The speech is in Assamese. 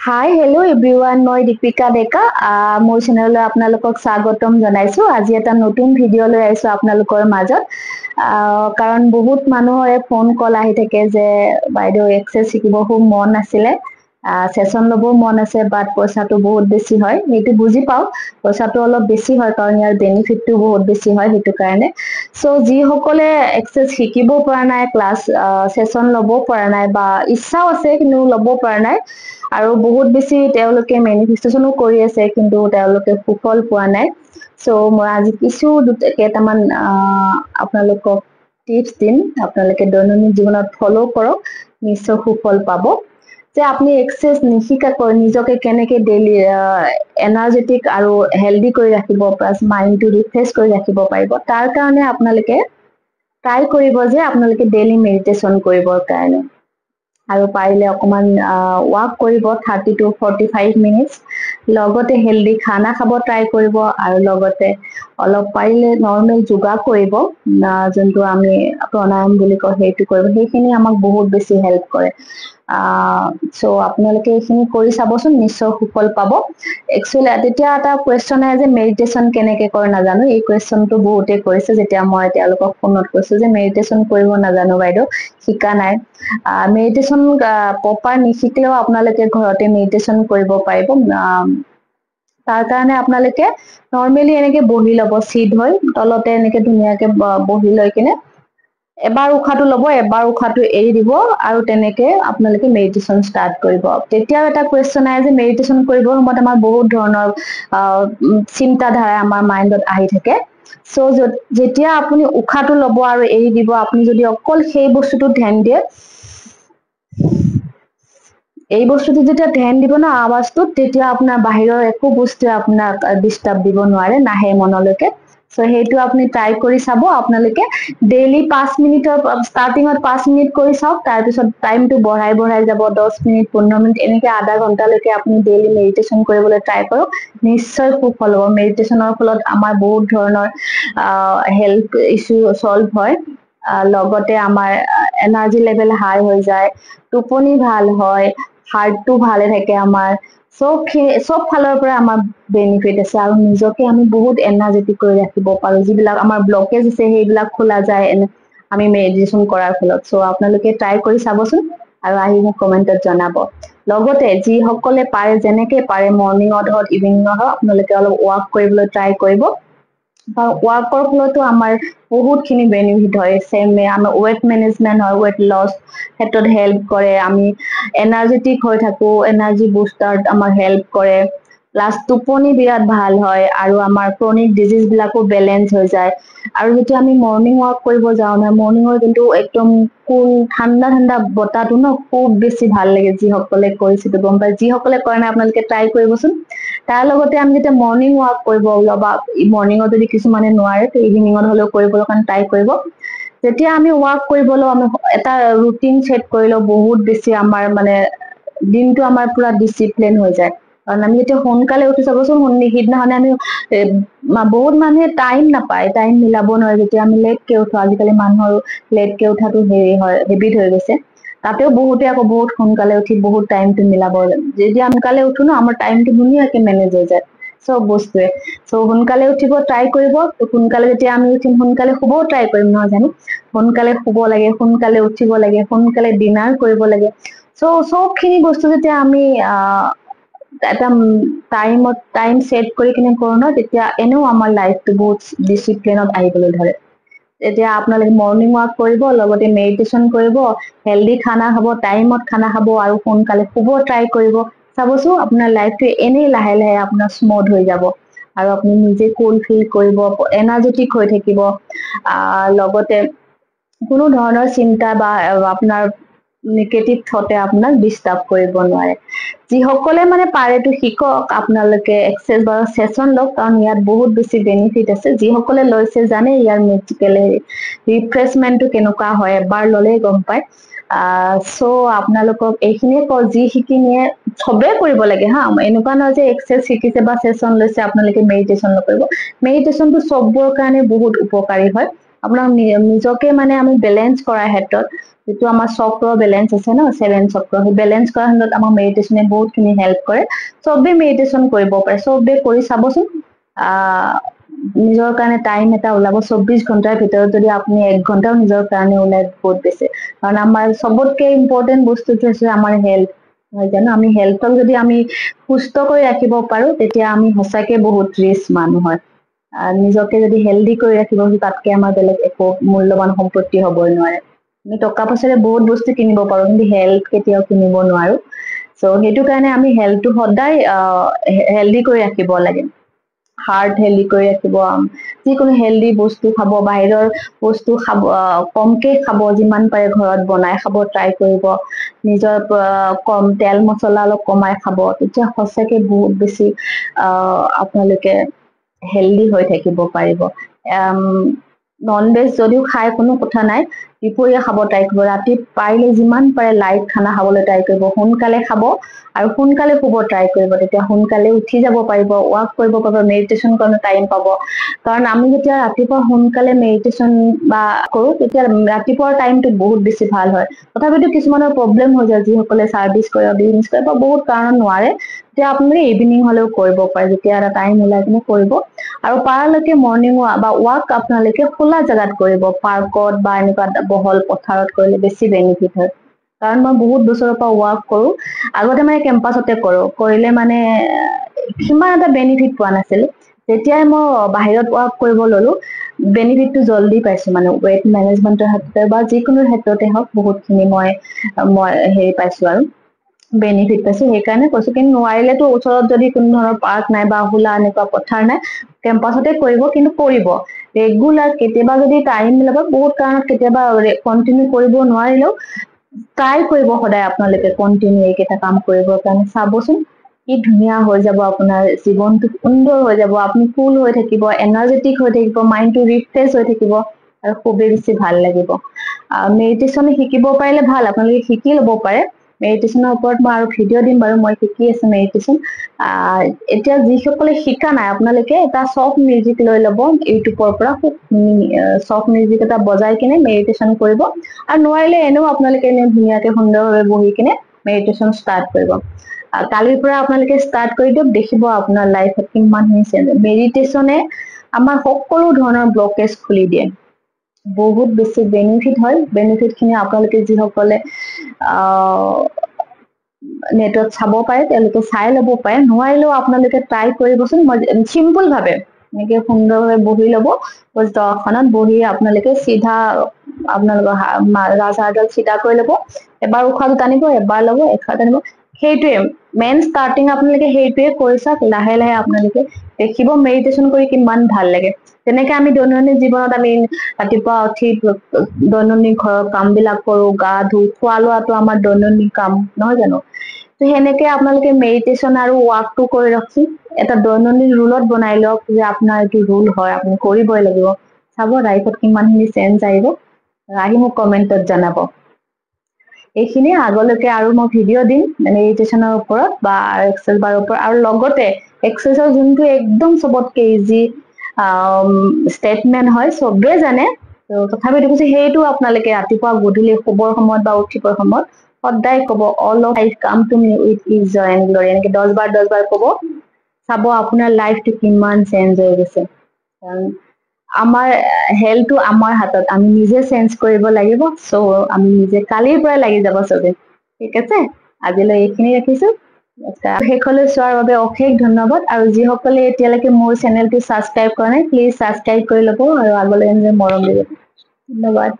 হাই হেল্ল' এভৰিৱান, মই দীপিকা ডেকা। মোৰ চেনেললৈ আপোনালোকক স্বাগতম জনাইছো। আজি এটা নতুন ভিডিঅ' লৈ আহিছো আপোনালোকৰ মাজত। কাৰণ বহুত মানুহৰে ফোন কল আহি থাকে যে বাইদেউ এক্সেছ শিকিব খুব মন আছিলে, সেশন ল'ব মন আছে, বাট পইচাটো বহুত বেছি হয়। সেইটো বুজি পাওঁ, পইচাটো অলপ বেছি হয় কাৰণ ইয়াৰ বেনিফিটটো বহুত বেছি হয়, সেইটো কাৰণে। চ' যিসকলে এক্সেছ শিকিব পৰা নাই, ক্লাছ সেশন ল'ব পৰা নাই, বা ইচ্ছাও আছে কিন্তু ল'ব পৰা নাই, আৰু বহুত বেছি তেওঁলোকে মেনিফেষ্টেশ্যনো কৰি আছে কিন্তু তেওঁলোকে সুফল পোৱা নাই। চ' মই আজি কেইটামান আপোনালোকক টিপছ দিম, আপোনালোকে দৈনন্দিন জীৱনত ফ'ল' কৰক, নিশ্চয় সুফল পাব। যে আপুনি এক্সেছ নিশিকাকৈ নিজকে কেনেকে ডেইলি এনাৰ্জেটিক আৰু হেল্ডি কৰি ৰাখিব, প্লাছ মাইণ্ডটো ৰিফ্ৰেছ কৰি ৰাখিব পাৰিব, তাৰ কাৰণে আপোনালোকে ট্ৰাই কৰিব যে আপোনালোকে ডেইলি মেডিটেশ্যন কৰিবৰ কাৰণে, আৰু পাৰিলে অকমান ৱাক কৰিব 30 to 45 মিনিটছ, লগতে হেল্ডি খানা খাব ট্ৰাই কৰিব, আৰু লগতে অলপ পাৰিলে নৰ্মেল যোগা কৰিব, যোনটো আমি প্ৰণায়াম বুলি কওঁ, সেইটো কৰিব। সেইখিনি আমাক বহুত বেছি হেল্প কৰে। চ' আপোনালোকে এইখিনি কৰি চাবচোন, নিশ্চয় সুফল পাব। একচুৱেলি তেতিয়া এটা কুৱেশ্যন আহে যে মেডিটেশ্যন কেনেকে কৰে নাজানো। এই কুৱেশ্যনটো বহুতে কৰিছে, যেতিয়া মই তেওঁলোকক ফোনত কৈছো যে মেডিটেশ্যন কৰিব নাজানো বাইদেউ, শিকা নাই। মেডিটেশ্যন প্ৰপাৰ নিশিকিলেও আপোনালোকে ঘৰতে মেডিটেশ্যন কৰিব পাৰিব। তাৰ কাৰণে আপোনালোকে নৰ্মেলি এনেকে বহি ল'ব, চিট হৈ তলতে এনেকে ধুনীয়াকে বহি লৈ কিনে এবাৰ উশাহটো ল'ব, এবাৰ উশাহটো এৰি দিব, আৰু তেনেকে আপোনালোকে মেডিটেশ্যন ষ্টাৰ্ট কৰিব। তেতিয়াও এটা কুৱেশ্যন আহে যে মেডিটেশ্যন কৰিবৰ সময়ত আমাৰ বহুত ধৰণৰ চিন্তাধাৰা আমাৰ মাইণ্ডত আহি থাকে। চ' যেতিয়া আপুনি উশাহটো ল'ব আৰু এৰি দিব, আপুনি যদি অকল সেই বস্তুটো ধ্যান দিয়ে, এই বস্তুটো যেতিয়া ধ্যান দিব ন আৱাজটোত, তেতিয়া আপোনাৰ বাহিৰৰ একো বস্তুৱে আপোনাক ডিষ্টাৰ্ব দিব নোৱাৰে, নাহে মনলৈকে। চ' সেইটো আপুনি ট্ৰাই কৰি চাব। আপোনালোকে ডেইলি 5 মিনিটৰ ষ্টাৰ্টিঙত 5 মিনিট কৰি চাওক, তাৰপিছত টাইমটো বঢ়াই বঢ়াই যাব, 10 মিনিট, 15 মিনিট, এনেকে আধা ঘণ্টালৈকে আপুনি ডেইলি মেডিটেশ্যন কৰিবলৈ ট্ৰাই কৰক, নিশ্চয় সুফল হ'ব। মেডিটেশ্যনৰ ফলত আমাৰ বহুত ধৰণৰ হেল্থ ইছ্যু চল্ভ হয়, লগতে আমাৰ এনাৰ্জি লেভেল হাই হৈ যায়, টোপনি ভাল হয়, হাৰ্টটো ভালে থাকে আমাৰ, চব ফালৰ পৰা আমাৰ বেনিফিট আছে, আৰু নিজকে আমি বহুত এনাৰ্জেটিক কৰি ৰাখিব পাৰো। যিবিলাক আমাৰ ব্লকেজ আছে সেইবিলাক খোলা যায় আমি মেডিটেশ্যন কৰাৰ ফলত। চ' আপোনালোকে ট্ৰাই কৰি চাবচোন আৰু আহি মোক কমেণ্টত জনাব। লগতে যিসকলে পাৰে, যেনেকে পাৰে, মৰ্ণিঙত হওক ইভিনিঙত হওক, আপোনালোকে অলপ ৱাক কৰিবলৈ ট্ৰাই কৰিব। ৱাকৰ ফলতো আমাৰ বহুতখিনি বেনিফিট হয়। আমাৰ ৱেট মেনেজমেণ্ট হয়, ৱেট লছ ক্ষেত্ৰত হেল্প কৰে, আমি এনাৰ্জেটিক হৈ থাকো, এনাৰ্জি বুষ্টাৰত আমাৰ হেল্প কৰে, প্লাছ টোপনি বিৰাট ভাল হয়, আৰু আমাৰ ক্ৰনিক ডিজিজ বিলাকো বেলেঞ্চ হৈ যায়। আৰু যেতিয়া আমি মৰ্ণিং ৱাক কৰিব যাওঁ নহয়, মৰ্ণিঙৰ কিন্তু একদম কুল ঠাণ্ডা ঠাণ্ডা বতাহটো ন খুব বেছি ভাল লাগে। যিসকলে কৰিছে গম পায়, যিসকলে কৰা নাই আপোনালোকে ট্ৰাই কৰিবচোন। তাৰ লগতে আমি যেতিয়া মৰ্ণিং ৱাক কৰিব ওলাবা, মৰ্ণিঙত যদি কিছুমানে নোৱাৰে, তো ইভিনিঙত হলেও কৰিবলৈ কাৰণে ট্ৰাই কৰিব। যেতিয়া আমি ৱাক কৰিব লওঁ, আমি এটা ৰুটিন ছেট কৰি লওঁ, বহুত বেছি আমাৰ মানে দিনটো আমাৰ পুৰা ডিচিপ্লিন হৈ যায়। কাৰণ আমি যেতিয়া সোনকালে উঠি চাবচোন, সিদিনাখনে আমি বহুত মানুহে টাইম নাপায়, টাইম মিলাব নোৱাৰে, যেতিয়া আমি লেটকে উঠো। আজিকালি মানুহৰ লেটকে উঠাটো হেবিট হৈ গৈছে। তাতেও বহুতে আকৌ বহুত সোনকালে উঠি বহুত টাইমটো মিলাব। যেতিয়া সোনকালে উঠো ন, আমাৰ টাইমটো ধুনীয়াকে মেনেজ হৈ যায় চব বস্তুৱে। চ' সোনকালে উঠিব ট্ৰাই কৰিব। সোনকালে যেতিয়া আমি উঠিম, সোনকালে শুবও ট্ৰাই কৰিম, নহয় জানো? সোনকালে শুব লাগে, সোনকালে উঠিব লাগে, সোনকালে ডিনাৰ কৰিব লাগে। চ' চবখিনি বস্তু যেতিয়া আমি এটা টাইম ছেট কৰি কিনে কৰো ন, তেতিয়া এনেও আমাৰ লাইফটো বহুত ডিচিপ্লিনত আহিবলৈ ধৰে। এতিয়া আপোনালোকে মৰ্ণিং ৱাক কৰিব, লগতে মেডিটেশ্যন কৰিব, হেল্ডি খানা খাব, টাইমত খানা খাব, আৰু সোনকালে শুব ট্ৰাই কৰিব। চাবচোন আপোনাৰ লাইফটো এনেই লাহে লাহে আপোনাৰ স্মুথ হৈ যাব, আৰু আপুনি নিজে কুল ফিল কৰিব, এনাৰ্জেটিক হৈ থাকিব। লগতে কোনো ধৰণৰ চিন্তা বা আপোনাৰ নিগেটিভ থটে আপোনাক ডিষ্টাৰ্ব কৰিব নোৱাৰে। যিসকলে মানে পাৰেতো শিকক, আপোনালোকে এক্সেছ বা সেশন লওক, কাৰণ ইয়াত বহুত বেছি বেনিফিট আছে। যিসকলে লৈছে জানে ইয়াৰ ৰিফ্ৰেছমেণ্টটো কেনেকুৱা হয়, এবাৰ ললেই গম পায়। চ' আপোনালোকক এইখিনিয়ে কওঁ, যি শিকি নিয়ে চবেই কৰিব লাগে হা। এনেকুৱা নহয় যে এক্সেছ শিকিছে বা সেশন লৈছে আপোনালোকে মেডিটেশ্যন নকৰিব। মেডিটেশ্যনটো চবৰ কাৰণে বহুত উপকাৰী হয়। আপোনাৰ নিজকে মানে আমি বেলেঞ্চ কৰাৰ ক্ষেত্ৰত যেটো আমাৰ চক্ৰ বেলেঞ্চ আছে ন 7 চক্ৰ সেই বেলেঞ্চ কৰাৰ ক্ষেত্ৰত আমাৰ মেডিটেশনে বহুতখিনি হেল্প কৰে সবে মেডিটেশন কৰিব পাৰে সবে কৰি চাবচোন নিজৰ কাৰণে টাইম এটা ওলাব 24 ঘণ্টাৰ ভিতৰত যদি আপুনি 1 ঘণ্টাও নিজৰ কাৰণে ওলাই বহুত বেছি কাৰণ আমাৰ সবতকৈ ইম্পৰ্টেন্ট বস্তুটো আছে আমাৰ হেলথ হয় জানো আমি হেলথক যদি আমি সুস্থ কৰি ৰাখিব পাৰো তেতিয়া আমি সঁচাকে বহুত ৰিচ মানুহ হয় নিজকে যদি হেলদি কৰি ৰাখিব তাতকে আমাৰ বেলেগ একো মূল্যবান সম্পত্তি হ'বই নোৱাৰে আমি টকা পইচাৰে বহুত বস্তু কিনিব পাৰো কিন্তু হেলথ কেতিয়াও কিনিব নোৱাৰো সো সেইটো কাৰণে আমি হেলথটো সদায় হেলদি কৰি ৰাখিব লাগে হাৰ্ট হেলদি কৰি ৰাখিব যিকোনো হেলদি বস্তু খাব বাহিৰৰ বস্তু খাব কমকে খাব যিমান পাৰে ঘৰত বনাই খাব ট্ৰাই কৰিব নিজৰ কম তেল মছলা অলপ কমাই খাব তেতিয়া সঁচাকে বহুত বেছি আপোনালোকে হেলদি হৈ থাকিব পাৰিব নন ভেজ যদিও খাই কোনো কথা নাই দুপৰীয়া খাব ট্ৰাই কৰিব ৰাতি পাৰিলে যিমান পাৰে লাইট খানা খাবলৈ ট্ৰাই কৰিব সোনকালে খাব আৰু সোনকালে শুব ট্ৰাই কৰিব তেতিয়া সোনকালে উঠি যাব পাৰিব ৱাক কৰিব পাৰিব মেডিটেশন কৰিব টাইম পাব কাৰণ আমি যেতিয়া ৰাতিপুৱা সোনকালে মেডিটেশন বা কৰো তেতিয়া ৰাতিপুৱাৰ টাইমটো বহুত বেছি ভাল হয় তথাপিতো কিছুমানৰ প্ৰবলেম হৈ যায় যিসকলে সাৰ্ভিস কৰে বিজনেছ কৰে বা বহুত কাৰণ নোৱাৰে তেতিয়া আপুনি ইভিনিং হলেও কৰিব পাৰে যেতিয়া এটা টাইম ওলাই কিনে কৰিব আৰু পাৰালৈকে মৰ্নিং বা ৱাক আপোনালোকে খোলা জাগাত কৰিব পাৰ্কত বা এনেকুৱা বহল পথাৰত কৰিলে বেছি বেনিফিট হয় কাৰণ মই বহুত বছৰৰ পৰা ৱাক কৰো আগতে মানে কেম্পাছতে কৰো কৰিলে মানে কিমান এটা বেনিফিট পোৱা নাছিল যেতিয়াই মই বাহিৰত ৱাক কৰিব ললো বেনিফিটটো জলদি পাইছো মানে ৱেট মেনেজমেন্টৰ ক্ষেত্ৰতে বা যিকোনো ক্ষেত্ৰতে হওক বহুতখিনি মই হেৰি পাইছো আৰু বেনিফিট পাইছো সেইকাৰণে কৈছো কিন্তু নোৱাৰিলেতো ওচৰত যদি কোনো ধৰণৰ পাৰ্ক নাই বা খোলা এনেকুৱা পথাৰ নাই কেম্পাছতে কৰিব কিন্তু কৰিব ৰেগুলাৰ কেতিয়াবা যদি টাইম মিলাব বহুত কাৰণত কেতিয়াবা কন্টিনিউ কৰিব নোৱাৰিলেও ট্ৰাই কৰিব সদায় আপোনালোকে কন্টিনিউ এইকেইটা কাম কৰিবৰ কাৰণে চাবচোন কি ধুনীয়া হৈ যাব আপোনাৰ জীৱনটো সুন্দৰ হৈ যাব আপুনি কুল হৈ থাকিব এনাৰ্জেটিক হৈ থাকিব মাইণ্ডটো ৰিফ্ৰেছ হৈ থাকিব আৰু খুবেই বেছি ভাল লাগিব মেডিটেশ্যন শিকিব পাৰিলে ভাল আপোনালোকে শিকি ল'ব পাৰে মেডিটেশ্যনৰ ওপৰত মই আৰু ভিডিঅ' দিম বাৰু মই শিকি আছো মেডিটেশ্যন এতিয়া যিসকলে শিকা নাই আপোনালোকে এটা চফ্ট মিউজিক লৈ ল'ব ইউটিউবৰ পৰা খুব চফ্ট মিউজিক এটা বজাই কিনে মেডিটেশ্যন কৰিব আৰু নোৱাৰিলে এনেও আপোনালোকে এনে ধুনীয়াকে সুন্দৰভাৱে বহি কিনে মেডিটেশ্যন ষ্টাৰ্ট কৰিব কালিৰ পৰা আপোনালোকে ষ্টাৰ্ট কৰি দিয়ক দেখিব আপোনাৰ লাইফত কিমানখিনি চেঞ্জ মেডিটেশ্যনে আমাৰ সকলো ধৰণৰ ব্লকেজ খুলি দিয়ে বহুত বেছি বেনিফিট হয় বেনিফিট খিনি আপোনালোকে যিসকলে নেটত চাব পাৰে তেওঁলোকে চাই ল'ব পাৰে নোৱাৰিলেও আপোনালোকে ট্ৰাই কৰিবচোন চিম্পল ভাৱে এনেকে সুন্দৰভাৱে বহি ল'ব আসনত বহি আপোনালোকে চিধা আপোনালোকৰ ৰাজহাড়ডাল চিধা কৰি ল'ব এবাৰ উশাহটো টানিব এবাৰ ল'ব এবাৰ টানিব সেইটোৱে মেইন ষ্টাৰ্টিং আপোনালোকে সেইটোৱে কৰি চাওক লাহে লাহে আপোনালোকে দেখিব মেডিটেশ্যন কৰি কিমান ভাল লাগে তেনেকে আমি দৈনন্দিন জীৱনত আমি ৰাতিপুৱা উঠি দৈনন্দিন ঘৰৰ কাম বিলাক কৰো গা ধুই খোৱা লোৱাটো আমাৰ দৈনন্দিন কাম নহয় জানো তো সেনেকে আপোনালোকে মেডিটেশ্যন আৰু ৱাকটো কৰি ৰাখি এটা দৈনন্দিন ৰুলত বনাই লওক যে আপোনাৰ এইটো ৰুল হয় আপুনি কৰিবই লাগিব চাব লাইফত কিমানখিনি চেঞ্জ আহিব আহি মোক কমেণ্টত জনাব এইখিনি আগলৈকে আৰু মই ভিডিঅ' দিম মেডিটেশ্যনৰ ওপৰত বা এক্সেল বাৰৰ ওপৰত আৰু লগতে এক্সেছৰ যোনটো একদম চবতকে ইজি ষ্টেটমেন্ট হয় চবে জানে তথাপিতো কৈছে সেইটো আপোনালোকে ৰাতিপুৱা গধূলি শুবৰ সময়ত বা উঠিবৰ সময়ত সদায় কব all of life come to me with ease joy and glory এনেকে 10 বাৰ কব চাব আপোনাৰ লাইফটো কিমান চেঞ্জ হৈ গৈছে কাৰণ আমাৰ হেল্থটো আমাৰ হাতত আমি নিজে চেঞ্জ কৰিব লাগিব সো আমি নিজে কালিৰ পৰা লাগি যাব চবে ঠিক আছে আজিলৈ এইখিনি ৰাখিছো শেষলৈ চোৱাৰ বাবে অশেষ ধন্যবাদ আৰু যিসকলে এতিয়ালৈকে মোৰ চেনেলটো ছাবস্ক্ৰাইব কৰা নাই প্লিজ ছাবস্ক্ৰাইব কৰি ল'ব আৰু আগলৈ মৰম দিব ধন্যবাদ